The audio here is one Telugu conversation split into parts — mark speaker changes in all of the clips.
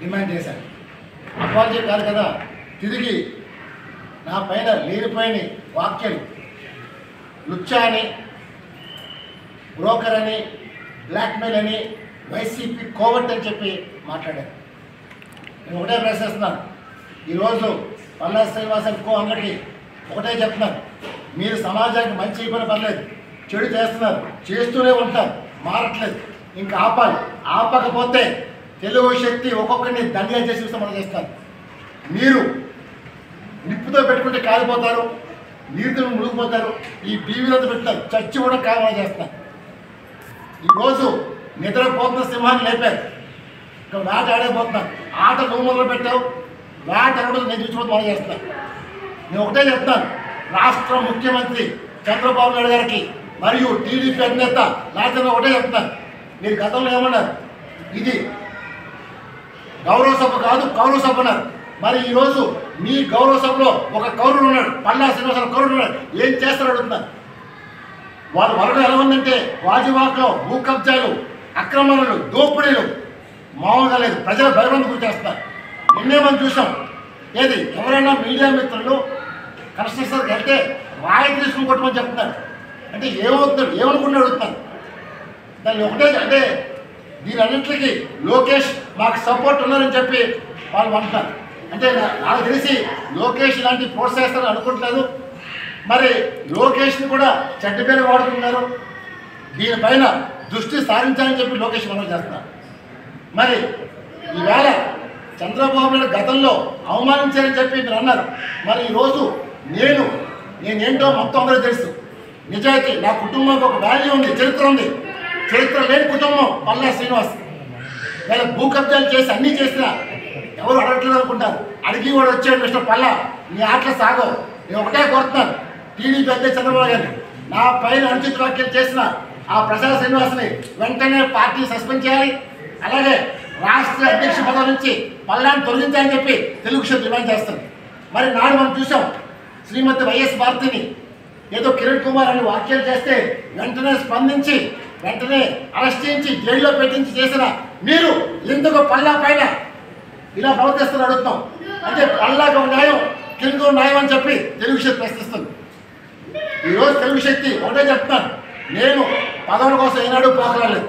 Speaker 1: డిమాండ్ చేశాను. అపాలజీ కాదు కదా, తిరిగి నా పైన లేనిపోయిన వ్యాఖ్యలు లుచ్చా అని, బ్రోకర్ అని, బ్లాక్మెయిల్ అని, వైసీపీ కోవర్ట్ అని చెప్పి మాట్లాడారు. నేను ఒకటే ప్రశ్నిస్తున్నాను, ఈరోజు పల్లా శ్రీనివాసన్ కో అందరికీ ఒకటే చెప్తున్నాను, మీరు సమాజానికి మంచి చేయబడిన పర్లేదు, చెడు చేస్తున్నారు, చేస్తూనే ఉంటారు, మారట్లేదు, ఇంకా ఆపాలి. ఆపకపోతే తెలుగు శక్తి ఒక్కొక్కరిని దండిగా చేసి మనం చేస్తారు. మీరు నిప్పుతో పెట్టుకుంటే కాలిపోతారు, నీరుతో మునిగిపోతారు, ఈ బీవీలతో పెట్టారు, చచ్చి కూడా కాలం చేస్తారు. ఈరోజు నిద్రపోతున్న సింహాన్ని లేపారు, ఇక్కడ వేట ఆడైపోతున్నారు. ఆట నువ్వు మొదలు పెట్టావు, వేట అరవడం నేను చూసిపోతే మొదలు చేస్తాను. నేను ఒకటే చెప్తాను, రాష్ట్ర ముఖ్యమంత్రి చంద్రబాబు నాయుడు గారికి మరియు టీడీపీ అధినేత లాంఛనంగా ఒకటే చెప్తాను, మీరు గతంలో ఏమన్నారు, ఇది గౌరవ సభ కాదు కౌరవ సభ అన్నారు. మరి ఈరోజు మీ గౌరవ సభలో ఒక కౌరుడు ఉన్నాడు, పల్లా శ్రీనివాసరావు కౌరుడు ఉన్నాడు, ఏం చేస్తారో అడుగుతున్నారు. వాళ్ళ వరకు ఎలా ఉందంటే వాజివాక్లో భూ కబ్జాలు, అక్రమణలు, దోపిడీలు మామూలుగా లేదు, ప్రజల భయభ్రాంతి గురి చేస్తారు. నిన్నే మనం చూసాం, ఏది ఎవరైనా మీడియా మిత్రులు కన్స్ట్రక్షన్కి వెళ్తే రాయి తీసుకుని కొట్టమని చెప్తున్నారు. అంటే ఏమవుతున్నాడు, ఏమనుకుంటున్నాడు అడుగుతాను. దాన్ని ఒకటే అంటే దీని అన్నింటికి లోకేష్ మాకు సపోర్ట్ ఉన్నారని చెప్పి వాళ్ళు అంటున్నారు. అంటే నాకు తెలిసి లోకేష్ ఇలాంటి ప్రోత్సహిస్తారని అనుకుంటలేదు. మరి లోకేష్ని కూడా చెడ్డ పేరు వాడుతున్నారు, దీనిపైన దృష్టి సారించాలని చెప్పి లోకేష్ మనం చేస్తున్నారు. మరి ఈవేళ చంద్రబాబు నాయుడు గతంలో అవమానించారని చెప్పి మీరు అన్నారు. మరి ఈరోజు నేనేంటో మొత్తం అందరూ తెలుసు. నిజాయితీ, నా కుటుంబానికి ఒక వాల్యూ ఉంది, చరిత్ర ఉంది. చరిత్ర లేని కుటుంబం పల్లా శ్రీనివాస్. వీళ్ళ భూ కబ్జాలు చేసి అన్నీ చేసినా ఎవరు అడగట్లేదు అనుకుంటారు. అడిగి కూడా వచ్చాడు మిస్టర్ పల్లా, నీ ఆటలు సాగవు. నేను ఒకటే కోరుతున్నాను, టీడీపీ అధ్యక్ష చంద్రబాబు గారిని, నా పైన అనుచిత వ్యాఖ్యలు చేసిన ఆ ప్రసాద్ శ్రీనివాస్ని వెంటనే పార్టీ సస్పెండ్ చేయాలి. అలాగే రాష్ట్ర అధ్యక్ష పదవి నుంచి పల్లాన్ని తొలగించాలని చెప్పి తెలుగు శక్తి డిమాండ్ చేస్తుంది. మరి నాడు మనం చూసాం, శ్రీమతి వైఎస్ భారతిని ఏదో కిరణ్ కుమార్ అని వ్యాఖ్యలు చేస్తే వెంటనే స్పందించి వెంటనే అరెస్ట్ చేయించి జైల్లో పెట్టించి చేసిన మీరు ఎందుకు పల్లా పైన ఇలా ప్రవర్తిస్తున్న అడుగుతాం. అంటే పల్లాకు ఒక న్యాయం, కింద న్యాయం అని చెప్పి తెలుగు శక్తి ప్రశ్నిస్తుంది. ఈరోజు తెలుగు శక్తి ఒకటే చెప్తాను, నేను పదవుల కోసం ఏనాడు పోకలేదు.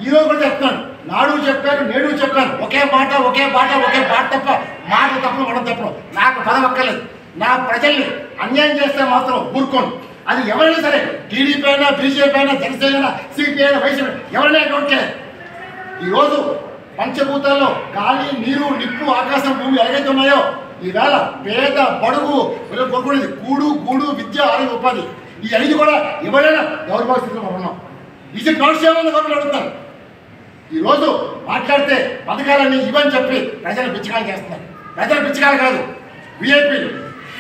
Speaker 1: ఈరోజు కూడా చెప్తాను, నాడు చెప్పాను, నేడు చెప్పాను, ఒకే మాట ఒకే బాట ఒకే బాట తప్ప మాట తప్పను మనం తప్పను. నాకు పదవి అక్కర్లేదు. నా ప్రజల్ని అన్యాయం చేస్తే మాత్రం ఊరుకోను. అది ఎవరైనా సరే, టీడీపీ అయినా, బీజేపీ అయినా, జనసేన అయినా, సిపిఐ అయినా, వైసీపీ ఎవరైనా అటువంటి ఈరోజు పంచభూతాల్లో గాలి, నీరు, నిప్పు, ఆకాశం, భూమి ఎలాగైతే ఉన్నాయో ఈవేళ పేద, బడుగు కొనుక్కునేది కూడు, గూడు, విద్య, ఆరోగ్య, ఉపాధి, ఈ 5 కూడా ఎవరైనా దౌర్భాగ్య స్థితిలో మనం ఉన్నాం. ఇది కాన్స్టిట్యూషన్ గవర్నమెంట్ అడుగుతారు. ఈరోజు మాట్లాడితే పథకాలన్నీ ఇవని చెప్పి ప్రజలు బిచ్చకాలు చేస్తున్నారు. ప్రజలు బిచ్చకాలు కాదు, విఐపీలు,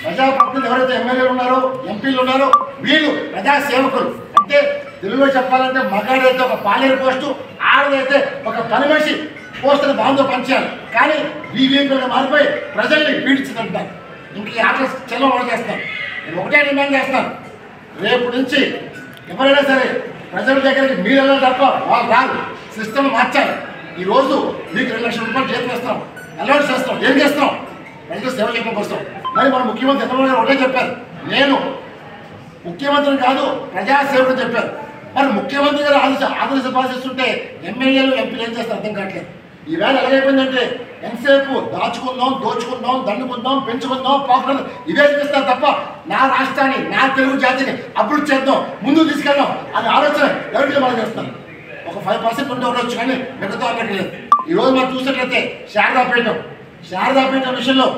Speaker 1: ప్రజాప్రతినిధులు ఎవరైతే ఎమ్మెల్యేలు ఉన్నారో, ఎంపీలు ఉన్నారో వీళ్ళు ప్రజాసేవకులు. అంటే తెలుగులో చెప్పాలంటే మగాడైతే ఒక పాలేరు పోస్టు, ఆడదైతే ఒక పని మనిషి పోస్టుని బాగుందో పనిచేయాలి. కానీ బీజేపీగా మారిపోయి ప్రజల్ని పీడించుకుంటారు. ఇంక ఈ ఆటలు చెల్లవడం చేస్తాను. నేను ఒకటే డిమాండ్ చేస్తాను, రేపు నుంచి ఎవరైనా సరే ప్రజల దగ్గరికి మీరు వెళ్ళాలి తప్ప వాళ్ళు రాదు. సిస్టమ్ మార్చాలి. ఈరోజు మీకు 2 లక్షల రూపాయలు చేతి వేస్తాం, అలవాటు చేస్తాం, ఏం చేస్తాం, ప్రజలు సేవ చేయడం కోసం. మరి మన ముఖ్యమంత్రి చంద్రబాబు గారు ఒకటే చెప్పారు, నేను ముఖ్యమంత్రిని కాదు ప్రజాసేవకుడు చెప్పారు. మరి ముఖ్యమంత్రి గారు ఆదర్శ భాషిస్తుంటే ఎమ్మెల్యేలు, ఎంపీలు ఏం చేస్తారు అర్థం కావట్లేదు. ఈవేళ ఎలాగైపోయిందంటే ఎంతసేపు దాచుకుందాం, దోచుకుందాం, దండుకుందాం, పెంచుకుందాం, పాకుకుందాం ఇవే చూపిస్తారు తప్ప నా రాష్ట్రాన్ని, నా తెలుగు జాతిని అభివృద్ధి చేద్దాం, ముందుకు తీసుకెళ్దాం అనే ఆలోచన ఎవరికి మనం చేస్తాం. ఒక 5% ఉంటే ఉండొచ్చు, కానీ మిగతా అక్కట్లేదు. ఈరోజు మనం చూసినట్లయితే శారదాపీఠం విషయంలో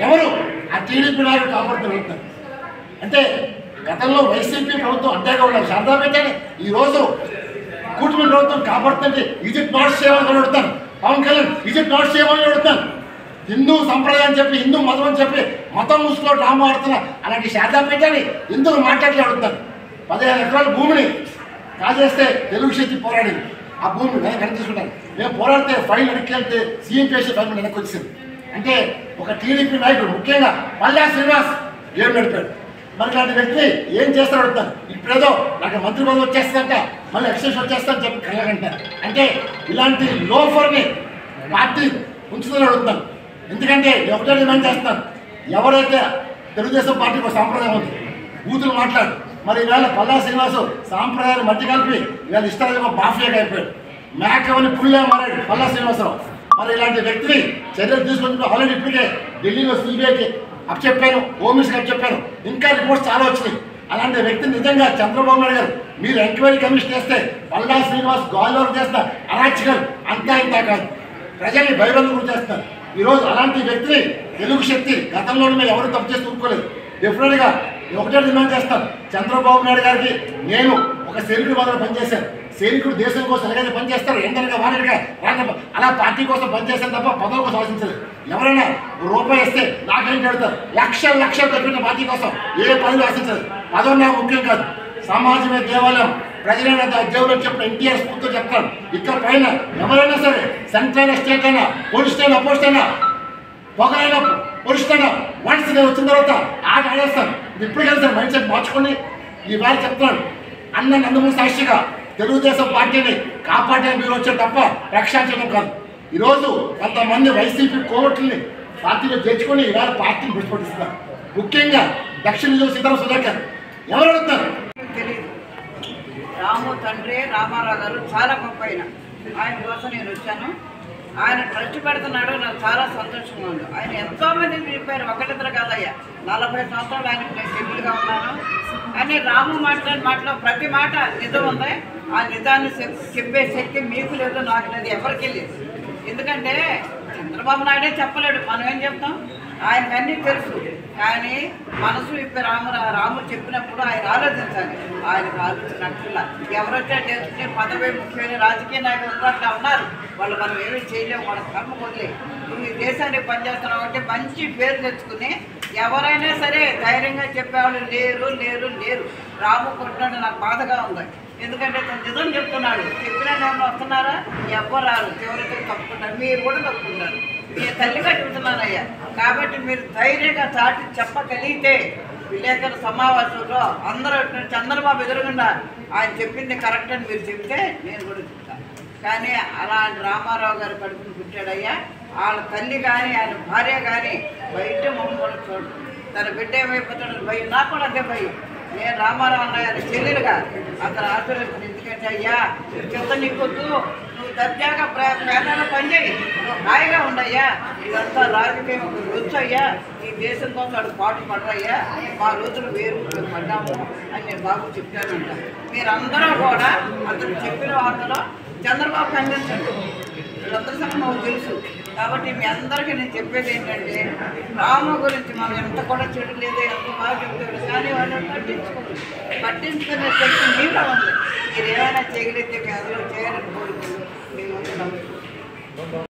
Speaker 1: ఎవరు ఆ టీడీపీ నాయకుడు కాపాడుతున్నారు. అంటే గతంలో వైసీపీ ప్రభుత్వం అంతేగా ఉన్నారు శారదాపీఠాన్ని, ఈరోజు కూటమి ప్రభుత్వం కాపాడుతుంటే ఈజిప్ట్ నాట్ సేవని అడుగుతాను. పవన్ కళ్యాణ్ ఈజిప్ట్ నాట్ సేవని అడుగుతాను. హిందూ సంప్రదాయం చెప్పి, హిందూ మతం అని చెప్పి మతం ముసుగులో డ్రామా ఆడుతున్నా అలాంటి శారదాపీఠాన్ని ఎందుకు మాట్లాడి అడుగుతాను. 15 ఎకరాల భూమిని కాజేస్తే తెలుగు శక్తి పోరాడింది. ఆ భూమిని వెనక్కి తీసుకుంటాను. మేము పోరాడితే ఫైల్ వెనక్కి వెళ్తే సీఎం పేసి ఫైల్ వెనక్కి వచ్చింది. అంటే ఒక టీడీపీ నాయకుడు ముఖ్యంగా పల్లా శ్రీనివాస్ ఏం నడిపాడు. మరి ఇలాంటి వ్యక్తి ఏం చేస్తాడు అడుగుతాను. ఇప్పుడేదో నాకు మంత్రి పదవి వచ్చేస్తుందంట, మళ్ళీ ఎక్స్టెన్షన్ వచ్చేస్తా అని చెప్పి కలగంటారు. అంటే ఇలాంటి లోఫర్ని పార్టీ ఉంచుదని అడుగుతున్నాను. ఎందుకంటే ఒకటే డిమాండ్ చేస్తున్నాను, ఎవరైతే తెలుగుదేశం పార్టీకి ఒక సాంప్రదాయం ఉంది, బూతులు మాట్లాడు, మరి ఈవేళ పల్లా శ్రీనివాసు సాంప్రదాయాన్ని మట్టి కలిపి ఇవాళ ఇష్టాలుగా మాఫియాగా అయిపోయాడు, మేకవని పుల్లే మారాడు పల్లా శ్రీనివాసరావు. మరి ఇలాంటి వ్యక్తిని చర్యలు తీసుకుంటూ ఆల్రెడీ ఇప్పటికే ఢిల్లీలో సిబిఐకి అప్పచెప్పాను, హోమ్ మినిస్టర్కి అప్పచెప్పాను, ఇంకా రిపోర్ట్స్ చాలా వచ్చినాయి. అలాంటి వ్యక్తిని నిజంగా చంద్రబాబు నాయుడు గారు మీరు ఎంక్వైరీ కమిషన్ చేస్తే పల్లా శ్రీనివాస్ గాలిలోకి చేసిన అరాచకాలు అంతా ఇంతా కాదు, ప్రజల్ని భయభ్రాంతులకు గురి చేస్తున్నారు. ఈరోజు అలాంటి వ్యక్తిని తెలుగు శక్తి గతంలోనే మేము ఎవరు తప్పు చేసి ఊరుకోలేదు. డెఫినెట్గా ఒకటే డిమాండ్ చేస్తాను, చంద్రబాబు నాయుడు గారికి నేను ఒక సైనికుడి మాత్రం పనిచేశాను, సైనికుడు దేశం కోసం ఎలాగైతే పనిచేస్తారు ఎంతగా వానగా అలా పార్టీ కోసం పనిచేస్తాను తప్ప పదవి కోసం ఆశించలేదు. ఎవరైనా రూపాయి ఇస్తే నాకేంటి అడుగుతారు, లక్షలు పెట్టిన పార్టీ కోసం ఏ పదవి ఆశించలేదు. పదవి నాకు ముఖ్యం కాదు, సమాజమే దేవాలయం, ప్రజలైన దేవుడు చెప్పిన ఎన్టీఆర్ స్ఫూర్తితో చెప్తాను. ఇక్కడ పైన ఎవరైనా సరే సెంట్రల్ అయినా స్టేట్ అయినా పోలీస్ అయినా అపోజిట్ అయినా పొగలైనా పోలీస్ అయినా వన్స్ నేను వచ్చిన తర్వాత ఆట ఆడేస్తాను. ఇప్పటికైనా సరే మైండ్ సెట్ మార్చుకొని ఈ వేళ చెప్తున్నాను, అన్న నందమూరి సాక్షిగా తెలుగుదేశం పార్టీని కాపాడే మీరు వచ్చే తప్ప రక్షించడం కాదు. ఈరోజు కొంతమంది వైసీపీ కోవట్లని పార్టీలో చేర్చుకొని ఈవేళ పార్టీని విడిచిపెట్టిస్తున్నారు. ముఖ్యంగా దక్షిణ నియోజక సీతారామ సుధాకర్ ఎవరు అడుగుతారు?
Speaker 2: తెలియదు. రాము తండ్రి రామారావు గారు చాలా గొప్ప ఆయన కోసం నేను వచ్చాను. ఆయన ట్రస్ట్ పెడుతున్నాడు, నాకు చాలా సంతోషంగా ఉంది. ఆయన ఎంతోమందిని చెప్పారు, ఒకటిద్దరు కాదయ్యా, 40 సంవత్సరాలు ఆయనకు నేను చెల్లుగా ఉన్నాను. కానీ రాము మాట్లాడిన మాటలో ప్రతి మాట నిజం ఉంది. ఆ నిజాన్ని చెప్పే శక్తి మీకు లేదు, నాకు లేదు, ఎవరికి లేదు. ఎందుకంటే చంద్రబాబు నాయుడే చెప్పలేడు, మనం ఏం చెప్తాం, ఆయనకు అన్నీ తెలుసు. కానీ మనసు ఇప్పుడు రాము చెప్పినప్పుడు ఆయన ఆలోచించాలి. ఆయనకు ఆలోచనట్లా ఎవరైతే చేసుకునే పదవి ముఖ్యమైన రాజకీయ నాయకులు అట్లా ఉన్నారు, వాళ్ళు మనం ఏమీ చేయలేము, వాళ్ళ కర్మ వదిలే. నువ్వు ఈ దేశానికి పనిచేస్తున్నావు అంటే మంచి పేరు తెచ్చుకుని ఎవరైనా సరే ధైర్యంగా చెప్పేవాళ్ళు లేరు. రాము కొట్టినాడు, నాకు బాధగా ఉంది. ఎందుకంటే తను నిజం చెప్తున్నాడు, చెప్పినా ఏమో వస్తున్నారా, ఎవరు రారు, చివరికి తప్పుకుంటారు, మీరు కూడా తప్పుకుంటారు. మీ తల్లిగా చెబుతున్నానయ్యా. కాబట్టి మీరు ధైర్యంగా చాటి చెప్పగలిగితే విలేకరుల సమావేశంలో అందరూ చంద్రబాబు ఎదురుగుండా ఆయన చెప్పింది కరెక్ట్ అని మీరు చెప్తే నేను కూడా చెప్తాను. కానీ అలాంటి రామారావు గారు కడుపును పుట్టాడయ్యా. వాళ్ళ తల్లి కానీ ఆయన భార్య కానీ బయట మమ్మల్ని చూడు, తన బిడ్డ ఏమైపోతాడు భయం, నాకు కూడా అదే భయం. నేను రామారావు అన్నయ్య చెల్లెలుగా అతను ఆశీర్వదించాను. ఎందుకంటే అయ్యా చెత్త నీకొద్దు, నువ్వు దర్జాగా పేదలు పనిచేయి, నువ్వు హాయిగా ఉండయ్యా, ఇదంతా రాజకీయం ఒక రోజు అయ్యా, ఈ దేశం కోసం అడు పాటు పడరయ్యా, మా రోజులు వేరు పడ్డాము అని నేను బాబు చెప్తానంట. మీరందరూ కూడా అతను చెప్పిన వార్తలో చంద్రబాబు ఖండించండి, వీళ్ళందరి సంగతి మాకు తెలుసు. కాబట్టి మీ అందరికీ నేను చెప్పేది ఏంటంటే, రాము గురించి మనం ఎంత కూడా చెడు లేదు, ఎంత బాగా చెప్తాడు, కానీ వాళ్ళు పట్టించుకునే శక్తి మీలో ఉంది. మీరు ఏమైనా చేయగలిగితే మీ అందరూ చేయాలని కోరుకుంటూ మేము